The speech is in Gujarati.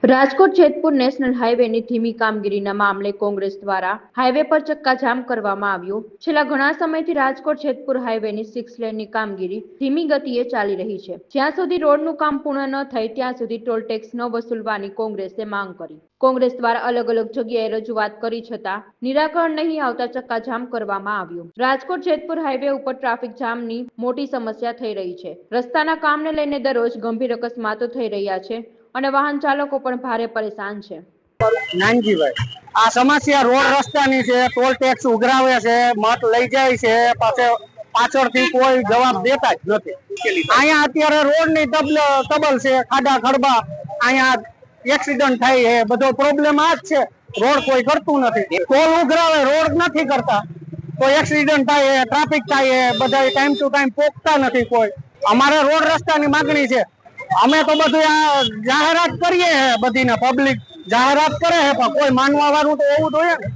રાજકોટ જેતપુર નેશનલ હાઈવેની ધીમી કામગીરીના મામલે કોંગ્રેસ દ્વારા હાઈવે પર ચક્કાજામ કરવામાં આવ્યું। છેલ્લા ઘણા સમયથી રાજકોટ જેતપુર હાઈવેની 6 લેનની કામગીરી ધીમી ગતિએ ચાલી રહી છે। જ્યાં સુધી રોડનું કામ પૂર્ણ ન થાય ત્યાં સુધી ટોલ ટેક્સ ન વસૂલવાની કોંગ્રેસે માંગ કરી। કોંગ્રેસ દ્વારા અલગ અલગ જગ્યાએ રજૂઆત કરી છતાં નિરાકરણ નહીં આવતા ચક્કાજામ કરવામાં આવ્યું। રાજકોટ જેતપુર હાઈવે ઉપર ટ્રાફિક જામની મોટી સમસ્યા થઈ રહી છે। રસ્તાના કામને લઈને દરરોજ ગંભીર અકસ્માતો થઈ રહ્યા છે અને વાહન ચાલકો પણ ભારે પરેશાન છે। નાનજીભાઈ, આ સમસ્યા રોડ રસ્તાની છે। ટોલ ટેક્સ ઉઘરાવે છે, મત લઈ જાય છે, પાછળથી કોઈ જવાબ દેતા જ નથી। અહીંયા અત્યારે રોડની તબલ છે, ખાડા ખડબા, અહીંયા એક્સિડન્ટ થાય છે, બધો પ્રોબ્લેમ આ જ છે। રોડ કોઈ કરતું નથી, ટોલ ઉઘરાવે, રોડ નથી કરતા, તો એક્સિડન્ટ થાય છે, ટ્રાફિક થાય છે, બધા ટાઈમ ટુ ટાઈમ પોકતા નથી કોઈ। અમારે રોડ રસ્તાની માંગણી છે। અમે તો બધું આ જાહેરાત કરીએ, બધીને પબ્લિક જાહેરાત કરે છે, પણ કોઈ માનવા વાળું તો હોવું જોઈએ ને।